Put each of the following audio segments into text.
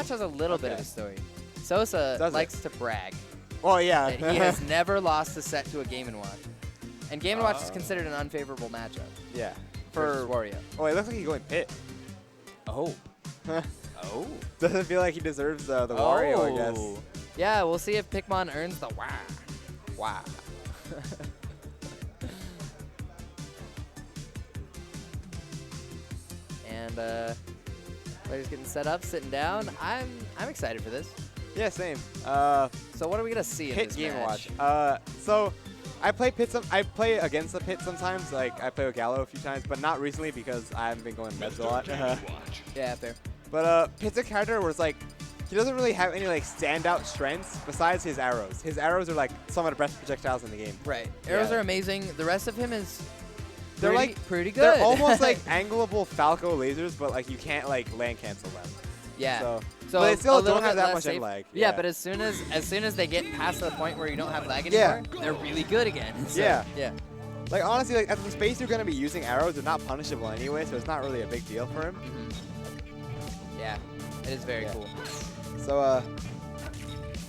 match has a little bit of a story. Sosa likes to brag. Oh, yeah. That he has never lost a set to a Game & Watch. And Game & Watch is considered an unfavorable matchup. Yeah. For Wario. Oh, it looks like he's going pit. Oh. Oh. Doesn't feel like he deserves the Wario, I guess. Yeah, we'll see if Pikmon earns the wah. Wah. And players getting set up, sitting down. I'm excited for this. Yeah, same. So what are we gonna see in this Game match? Watch. So I play pit. I play against the pit sometimes. Like I play with Gallo a few times, but not recently because I haven't been going meds a lot. Yeah, fair. But Pit's a character where it's like he doesn't really have any like standout strengths besides his arrows. His arrows are like some of the best projectiles in the game. Right. Arrows are amazing. The rest of him is they're pretty good. They're almost like angleable Falco lasers, but like you can't like land cancel them. Yeah. So but they still don't have that less much safe. lag. Yeah, but as soon as they get past the point where you don't have lag anymore, they're really good again. So, yeah. Like honestly, like at the space you're gonna be using arrows, they're not punishable anyway, so it's not really a big deal for him. Yeah, it is very cool. So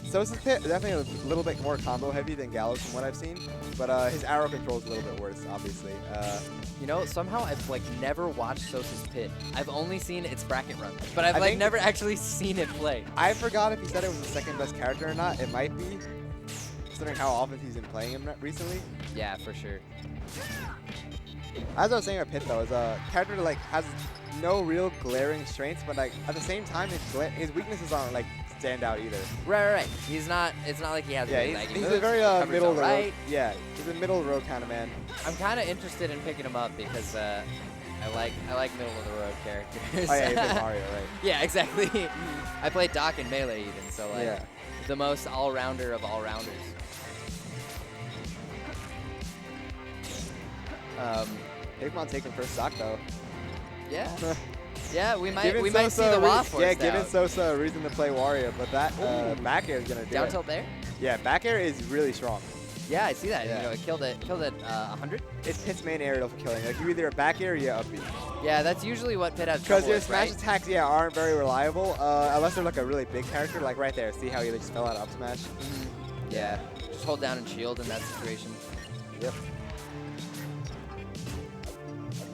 Sosa's pit is definitely a little bit more combo heavy than Gallo's from what I've seen, but his arrow control is a little bit worse, obviously. You know, somehow I've like never watched Sosa's pit. I've only seen its bracket run, but I've like never actually seen it play. I forgot if he said it was the second best character or not. It might be, considering how often he's been playing him recently. Yeah, for sure. As I was saying about Pit though, is a character that like has no real glaring strengths, but like at the same time his weaknesses aren't like stand out either. Right. He's not. It's not like he has. He's a very middle of the road. Yeah, he's a middle of the road kind of man. I'm kind of interested in picking him up because I like middle of the road characters. Oh yeah, you played Mario, right? Yeah, exactly. I played Doc and Melee even, so like the most all-rounder of all-rounders. Pikmon taking first stock though. Yeah. Yeah, we might see the WA force. Yeah, giving Sosa a reason to play Wario, but that back air is gonna do down it. tilt there. Yeah, back air is really strong. Yeah, I see that. Yeah. You know, it killed it 100. It's Pit's main aerial for killing. Like you either a back air or you up B. Yeah, that's usually what Pit has trouble Because your with, smash right? attacks, aren't very reliable unless they're like a really big character. Like right there, see how he just fell out of up smash? Yeah, just hold down and shield in that situation. Yep.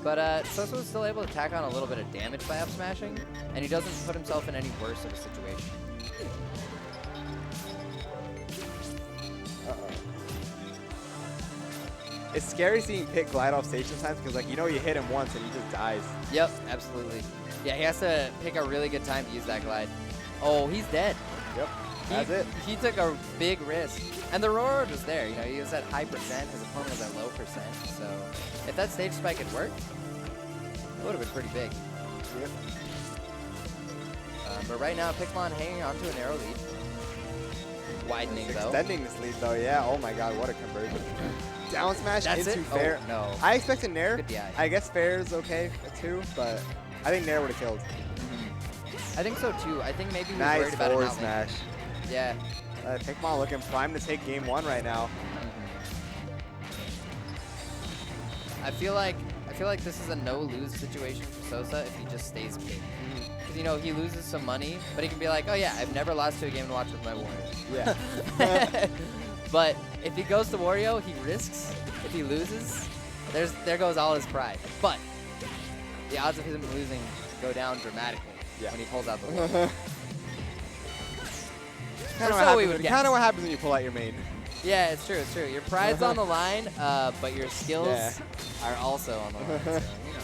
But Sosa was still able to tack on a little bit of damage by up smashing, and he doesn't put himself in any worse of a situation. It's scary seeing Pit glide off stage sometimes because, like, you hit him once and he just dies. Yep, absolutely. Yeah, he has to pick a really good time to use that glide. Oh, he's dead. Yep, that's it. He took a big risk. And the roar was there. You know, he was at high percent. His opponent was at low percent. So if that stage spike had worked, it would have been pretty big. Yep. But right now, Pikmon hanging on to an arrow lead. Widening, though. Extending this lead, though, yeah. Oh, my God, what a conversion. Down smash into it? fair. Oh, no. I expected Nair. Good DI. I guess fair is okay, too, but I think Nair would have killed. I think so, too. I think maybe he was Nice worried about forward an smash. Yeah. Pikmon looking prime to take game one right now. I feel like this is a no-lose situation for Sosa if he just stays big. Because, you know, he loses some money, but he can be like, oh, yeah, I've never lost to a Game & Watch with my Wario. Yeah. But if he goes to Wario, he risks. If he loses, there goes all his pride. But the odds of him losing go down dramatically when he pulls out the Wario. Kind of what happens when you pull out your main. Yeah, it's true. It's true. Your pride's on the line, but your skills are also on the line. So, you know.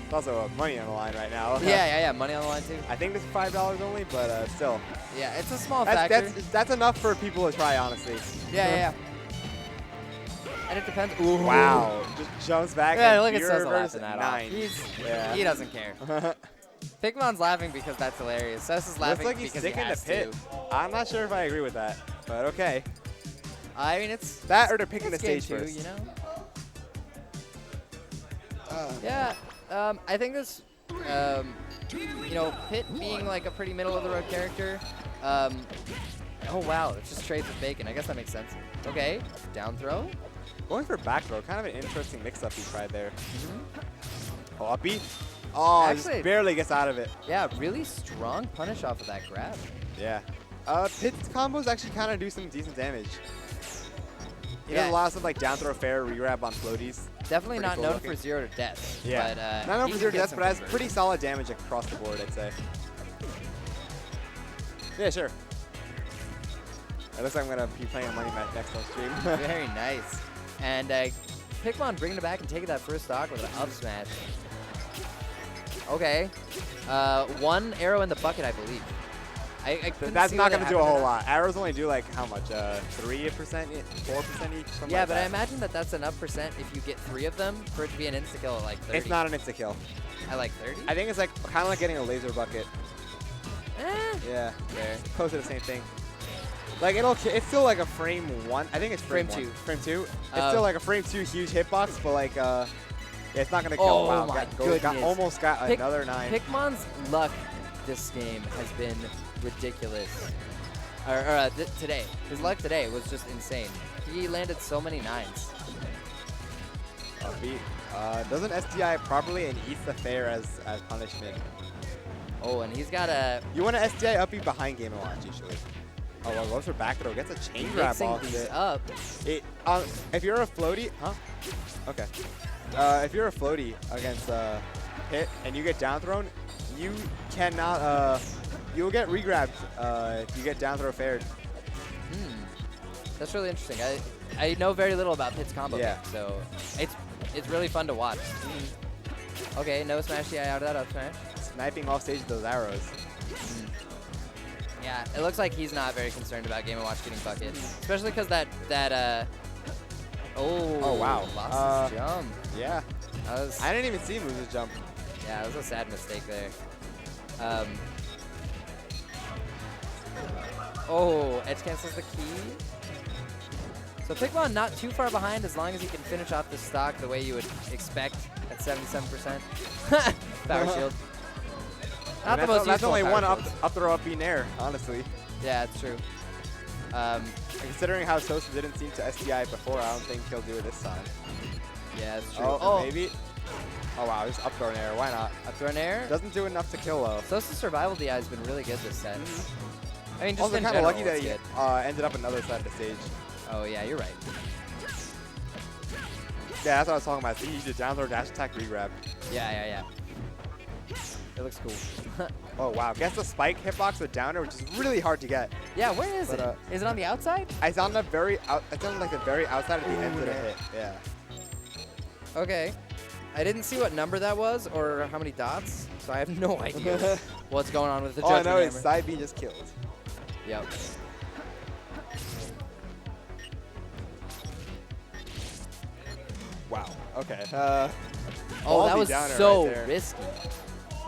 It's also money on the line right now. Yeah. Money on the line, too. I think this is $5 only, but still. Yeah, it's a small factor. That's enough for people to try, honestly. Yeah. And it depends. Ooh. Wow. Just jumps back. Yeah, and look at Sosa reverse laughing that off. He doesn't care. Pikmon's laughing because that's hilarious. Sosa's laughing looks like he's because he sticking has to Pit. I'm not sure if I agree with that, but okay. I mean, it's that or they're picking the stage too, first. You know? Yeah. I think this, you know, Pit being like a pretty middle of the road character. Oh wow, it just trades with Bacon. I guess that makes sense. Okay, down throw. Going for back throw, kind of an interesting mix-up he tried there. Oh, up B. Oh, Actually, just barely gets out of it. Yeah, really strong punish off of that grab. Yeah. Pit's combos actually kind of do some decent damage. He Yeah. does a lot of stuff like down throw fair, re-grab on floaties. Definitely Pretty not cool known looking. for 0 to death. Yeah. But, not known he for can 0 to get death, some but has conversion. pretty solid damage across the board, I'd say. Yeah, sure. It looks like I'm going to be playing a money match next on stream. Very nice. And Pikmon bringing it back and taking that first stock with an up smash. Okay. 1 arrow in the bucket, I believe. I That's not going to do a whole lot. Arrows only do like how much? 3%, 4% each? Yeah, like but I that. imagine that that's enough percent if you get 3 of them for it to be an insta-kill at like 30. It's not an insta-kill. At like 30? I think it's like kind of like getting a laser bucket. Eh. Yeah, there. Close to the same thing. Like it's still like a frame 1. I think it's frame 2. 2. Frame 2. It's still like a frame 2 huge hitbox, but like yeah, it's not gonna kill. Oh Wow, my got, goodness. almost got another 9. Pikmon's luck this game has been ridiculous. Today. His luck today was just insane. He landed so many 9s. Doesn't SDI properly and eats the fair as punishment. Oh, and he's got a You want to SDI up B behind Game & Watch usually. Oh, well, goes for back throw. Gets a chain grab mixing off these it. up. If you're a floaty, okay. If you're a floaty against Pit and you get down thrown, you cannot. You'll get regrabbed if you get down throw fared. That's really interesting. I know very little about Pit's combo, Yeah. pick, so it's really fun to watch. Okay, no smash DI out of that up smash. Sniping off stage with those arrows. Yeah, it looks like he's not very concerned about Game & Watch getting buckets, especially because that Oh, wow. Lost his jump. Yeah. That was, I didn't even see Moose's jump. yeah, that was a sad mistake there. Oh, edge cancels the key. So Pikmon not too far behind as long as he can finish off the stock the way you would expect at 77%. Power shield. Not the most That's useful only power one up shields. throw up B nair, honestly. Yeah, it's true. Considering how Sosa didn't seem to SDI before, I don't think he'll do it this time. Yeah, it's true. Oh, maybe. Oh wow, just up throw nair. Why not? Up throw air. Doesn't do enough to kill though. Sosa's survival DI has been really good this set. I mean, just Also in kind of general, lucky that it's he good. ended up another side of the stage. Oh yeah, you're right. Yeah, that's what I was talking about. See, he did down throw dash attack regrab. Yeah. It looks cool. Oh wow, gets the spike hitbox with downer, which is really hard to get. Yeah, where is But, it? Is it on the outside? It's on the very it's on like the very outside of the end of the hit. Yeah. Okay. I didn't see what number that was or how many dots, so I have no idea what's going on with the All I judgment know is hammer. side B just killed. Yep. Wow. Okay. Oh, ballsy that was downer so right there. risky.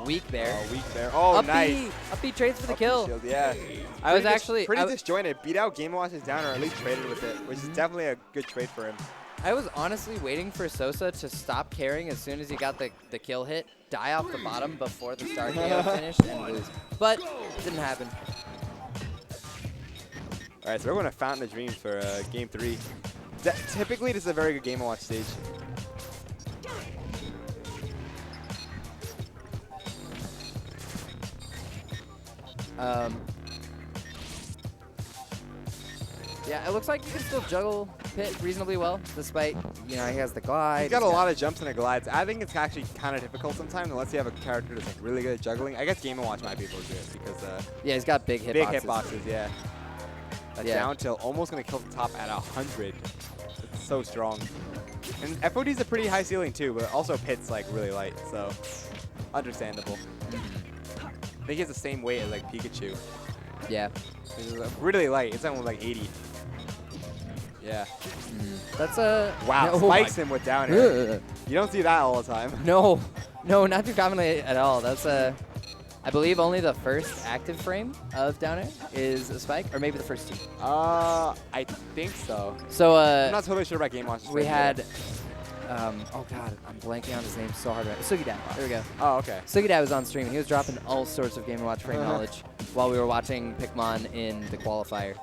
Weak there. Oh, weak there. Oh, Up nice. B. Up B trades for the Up B kill. shield, yeah. I was actually pretty disjointed. Beat out Game & Watch's downer, or at least traded with it, which is definitely a good trade for him. I was honestly waiting for Sosa to stop caring as soon as he got the kill hit, die off the bottom before the star KO finished, and lose. But it didn't happen. All right, so we're going to Fountain of Dreams for Game 3. Typically, this is a very good Game & Watch stage. Yeah, it looks like you can still juggle Pit reasonably well, despite, he has the glide. He's got a lot of jumps and glides. I think it's actually kind of difficult sometimes unless you have a character that's like really good at juggling. I guess Game & Watch might be able to do it because Yeah, he's got big hitboxes. big hitboxes, yeah. That Yeah. down tilt almost going to kill the top at 100. It's so strong. And FOD's a pretty high ceiling too, but also Pit's like really light, so understandable. I think he has the same weight as like Pikachu. Yeah. Which is really light. It's almost like 80. Yeah. That's a... Wow, no, spikes him with down air. You don't see that all the time. No, not too commonly at all. That's I believe only the first active frame of down air is a spike, or maybe the first 2. I think so. So I'm not totally sure about Game Watch. we had, oh god, I'm blanking on his name so hard right now. Sugidad, there we go. Oh, okay. Sugidad was on stream, and he was dropping all sorts of Game & Watch frame knowledge while we were watching Pikmon in the qualifier.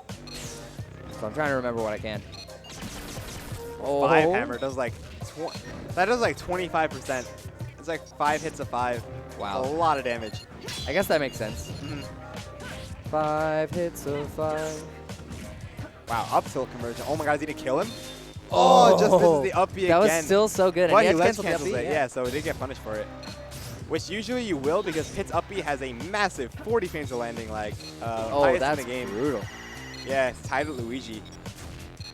So I'm trying to remember what I can. Oh. 5 hammer does like that does like 25%. It's It's like 5 hits of 5. Wow. A lot of damage. I guess that makes sense. 5 hits of 5. Wow, up tilt conversion. Oh my god, is he gonna kill him? Oh, just misses the up B again. That was still so good. But and he ledge canceled cancels the up it, B, yeah, so he did get punished for it. Which usually you will because Pit's up B has a massive 40 frames of landing lag. Highest that's in the game. brutal. Yeah, it's tied with Luigi.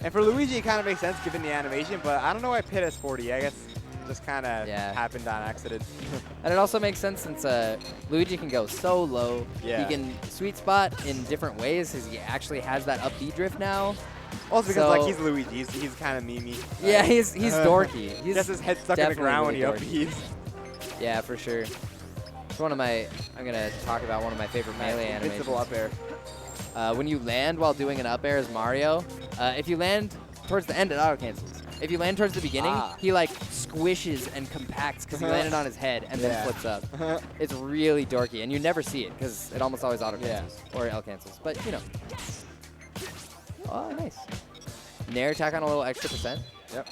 And for Luigi, it kind of makes sense given the animation, but I don't know why Pit has 40. I guess it just kind of happened on accident. And it also makes sense since Luigi can go so low. Yeah. He can sweet spot in different ways because he actually has that up B drift now. Also because like he's Luigi, he's kind of memey. Yeah, he's dorky. He's just his head stuck in the ground when he up B's. Yeah, for sure. It's one of my. I'm gonna talk about one of my favorite melee animations. Invincible up air. When you land while doing an up air as Mario, if you land towards the end, it auto cancels. If you land towards the beginning, he like squishes and compacts because he landed on his head and then flips up. It's really dorky, and you never see it because it almost always auto cancels or L cancels. But you know. Oh, nice. Nair attack on a little extra %. Yep.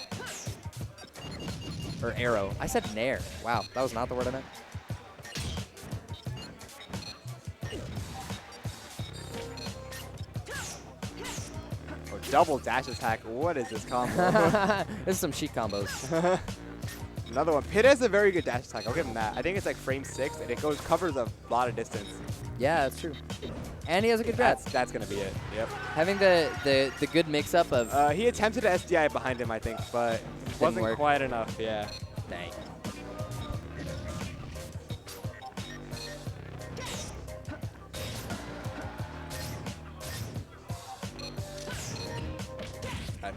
Or arrow. I said nair. Wow, that was not the word I meant. Oh, double dash attack. What is this combo? This is some cheat combos. Another one. Pit has a very good dash attack. I'll give him that. I think it's like frame 6, and it covers a lot of distance. Yeah, that's true. And he has a good grab. That's gonna be it. Yep. Having the good mix up of. He attempted an SDI behind him, I think, but wasn't quite enough. Yeah. Dang.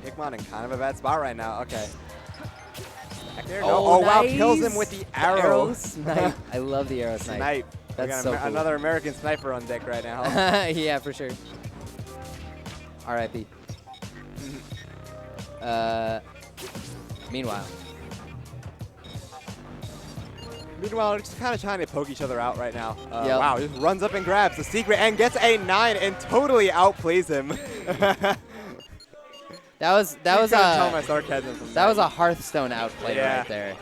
Pikmon in kind of a bad spot right now. Okay. There you go. Oh, wow, nice. kills him with the arrow. Snipe. I love the arrow snipe. Snipe. That's so cool. Another American sniper on deck right now. Yeah, for sure. R.I.P. Meanwhile, they're just kind of trying to poke each other out right now. Yep. Wow, just runs up and grabs the secret and gets a 9 and totally outplays him. that was tell my sarcasm from that was a Hearthstone outplay right there.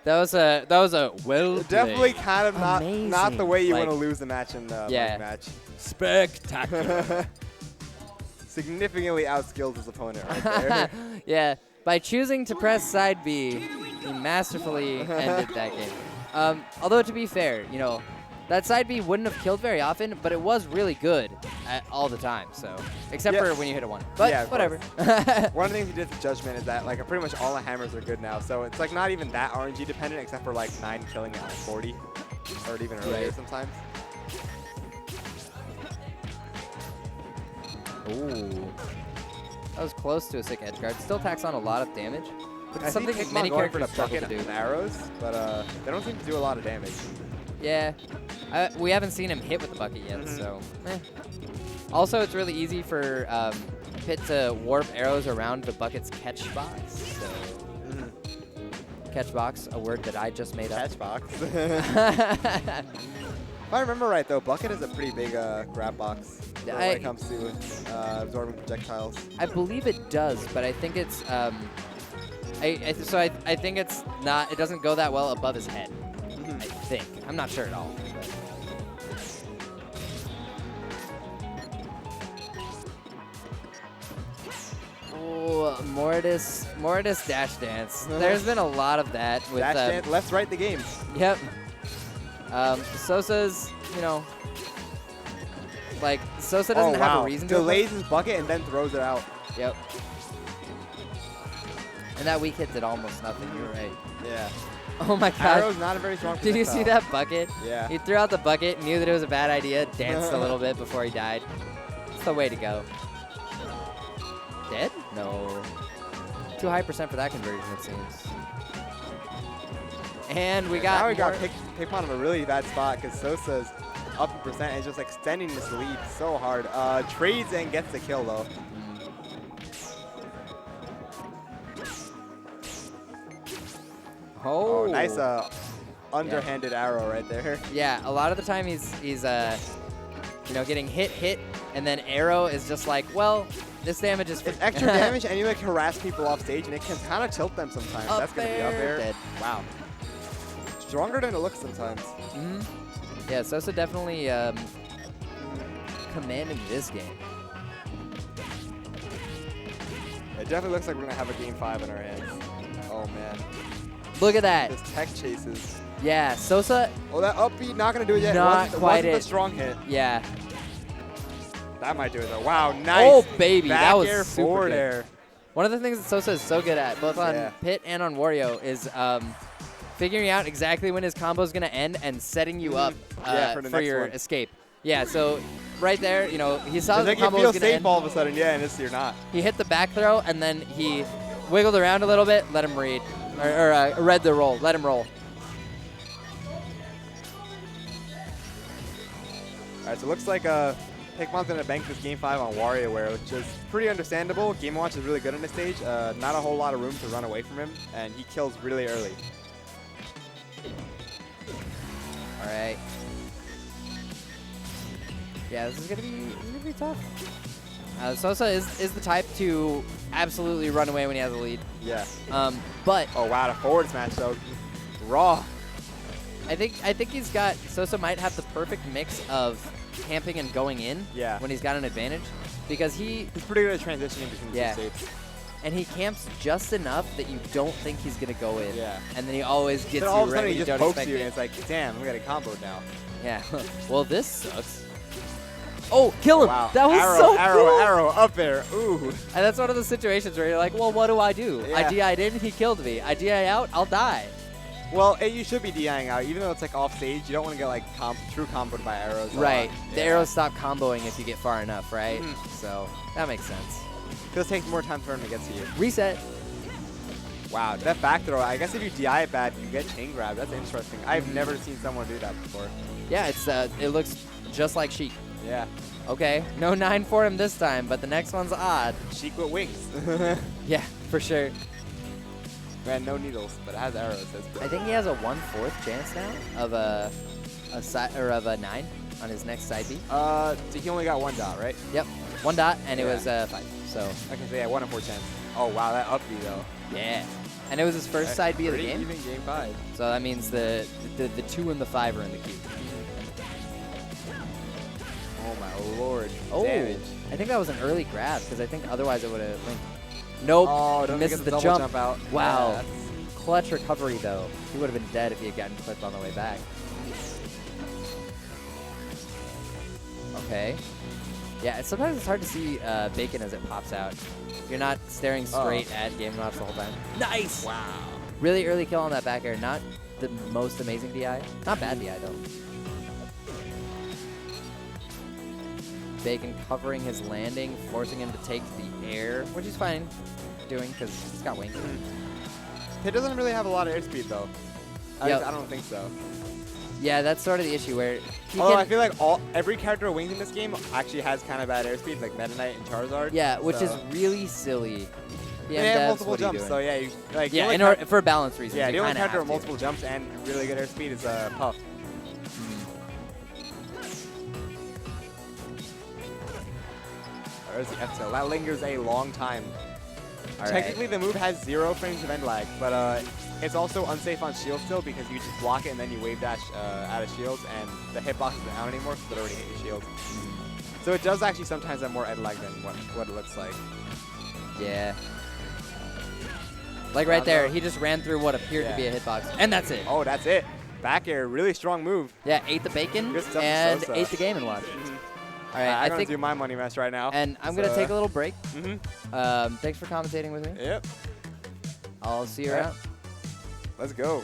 That was a well definitely kind of not the way you like, want to lose a match in the match. Spectacular. Significantly outskilled his opponent right there. Yeah, by choosing to press side B, he masterfully ended that game. Although to be fair, you know, that side B wouldn't have killed very often, but it was really good all the time. So, except for when you hit a 1. But whatever. One of the things he did with Judgment is that like pretty much all the hammers are good now. So it's like not even that RNG dependent, except for like 9 killing at 40, or even earlier sometimes. Ooh. That was close to a sick edge guard. Still tacks on a lot of damage. But I something think many characters characters struggle to do. With arrows, but they don't seem to do a lot of damage. Yeah. We haven't seen him hit with the bucket yet, so Also, it's really easy for Pit to warp arrows around the bucket's catch box. So, catch box, a word that I just made up. Catch box. If I remember right, though, bucket is a pretty big grab box when it comes to absorbing projectiles. I believe it does, but I think it's I think it's not. It doesn't go that well above his head. I think. I'm not sure at all. Oh, Mortis dash dance. There's been a lot of that with dash dance. Let's write the game. Yep. Sosa's, you know, like Sosa doesn't have a reason to delays his bucket and then throws it out. Yep. And that weak hit did almost nothing. You're right. Yeah. Oh my god. Arrow's not a very strong projectile. Did you see that bucket? Yeah. He threw out the bucket, knew that it was a bad idea, danced a little bit before he died. It's the way to go. Dead? No. Too high % for that conversion, it seems. And we got. Now we got Pikmon in a really bad spot because Sosa's up in % and is just extending this lead so hard. Trades and gets the kill though. Oh, nice underhanded arrow right there. Yeah, a lot of the time he's you know, getting hit, and then arrow is just like, well, this damage is it's extra damage, and you like harass people off stage, and it can kind of tilt them sometimes. Up That's gonna be up air. Dead. Wow. stronger than it looks sometimes. Mm-hmm. Yeah, Sosa definitely commanding this game. It definitely looks like we're going to have a game 5 in our hands. Oh, man. Look at that. This tech chases. Yeah, Sosa. Oh, that up B, not going to do it yet. Not it quite wasn't it. a strong hit. Yeah. That might do it, though. Wow, nice. Oh, baby. Back That was air, super forward good. air. One of the things that Sosa is so good at, both on Pit and on Wario, is figuring out exactly when his combo is going to end and setting you up for your escape. Yeah, so right there, you know, he saw the combo was going to safe end. all of a sudden, yeah, and this you're not. He hit the back throw, and then he wiggled around a little bit, let him read, or read the roll, let him roll. All right, so it looks like Pikmon's going to bank this Game 5 on WarioWare, which is pretty understandable. Game & Watch is really good on this stage. Not a whole lot of room to run away from him, and he kills really early. All right. Yeah, this is gonna be tough. Sosa is the type to absolutely run away when he has a lead. Yeah. But oh wow, the forward smash though, raw. I think he's got Sosa might have the perfect mix of camping and going in. Yeah. When he's got an advantage, because he's pretty good at transitioning between the two states. And he camps just enough that you don't think he's gonna go in. Yeah. And then he always gets then all you of a right sudden when he you just don't pokes expect you, it. and it's like, damn, we got a comboed now. Yeah. Well, this sucks. Oh, kill him! Wow. That was arrow, so arrow, cool. arrow, up there. Ooh. And that's one of the situations where you're like, well, what do? I Yeah. DI'd in, he killed me. I DI out, I'll die. Well, you should be DIing out, even though it's like off stage. You don't want to get like true comboed by arrows. Right. The arrows stop comboing if you get far enough, right? So that makes sense. Because it takes more time for him to get to you. Reset. Wow, that back throw. I guess if you DI it bad, you get chain grab. That's interesting. I've never seen someone do that before. Yeah, it's it looks just like Sheik. Yeah. Okay, no 9 for him this time, but the next one's odd. Sheik with wings. Yeah, for sure. Man, no needles, but it has arrows. I think he has a 1/4 chance now of a 9 on his next side B. So he only got 1 dot, right? Yep, 1 dot, and it was 5. So. Okay, so yeah, 1 in 4 chance. Oh wow, that up B though. Yeah. And it was his first side B of the game. Even game 5. So that means the 2 and the 5 are in the queue. Oh my lord. Oh, damage. I think that was an early grab because I think otherwise it would have linked. Nope. Oh, don't misses get the double jump. out. Wow. Yeah, clutch recovery though. He would have been dead if he had gotten clipped on the way back. Okay. Yeah, sometimes it's hard to see Bacon as it pops out. You're not staring straight at Game & Watch the whole time. Nice! Wow. Really early kill on that back air. Not the most amazing DI. Not bad DI though. Bacon covering his landing, forcing him to take the air, which he's fine doing because he's got wings. He doesn't really have a lot of airspeed though. I don't think so. Yeah, that's sort of the issue where he Although I feel like every character with wings in this game actually has kind of bad airspeed, like Meta Knight and Charizard. Yeah, which is really silly. They have multiple jumps, so yeah, for balance reasons. Yeah, the only character with multiple jumps and really good airspeed is Puff. There's the F tilt. That lingers a long time. Technically, the move has 0 frames of end lag, but it's also unsafe on shield still because you just block it and then you wave dash out of shields, and the hitbox isn't out anymore because it already hit your shield. So it does actually sometimes have more end lag than what it looks like. Yeah. Like right there, he just ran through what appeared to be a hitbox, and that's it. Oh, that's it. Back air, really strong move. Yeah, ate the bacon and ate the Game & Watch. All right, I'm going to do my money mess right now. And I'm going to take a little break. Thanks for commentating with me. Yep. I'll see you around. Let's go.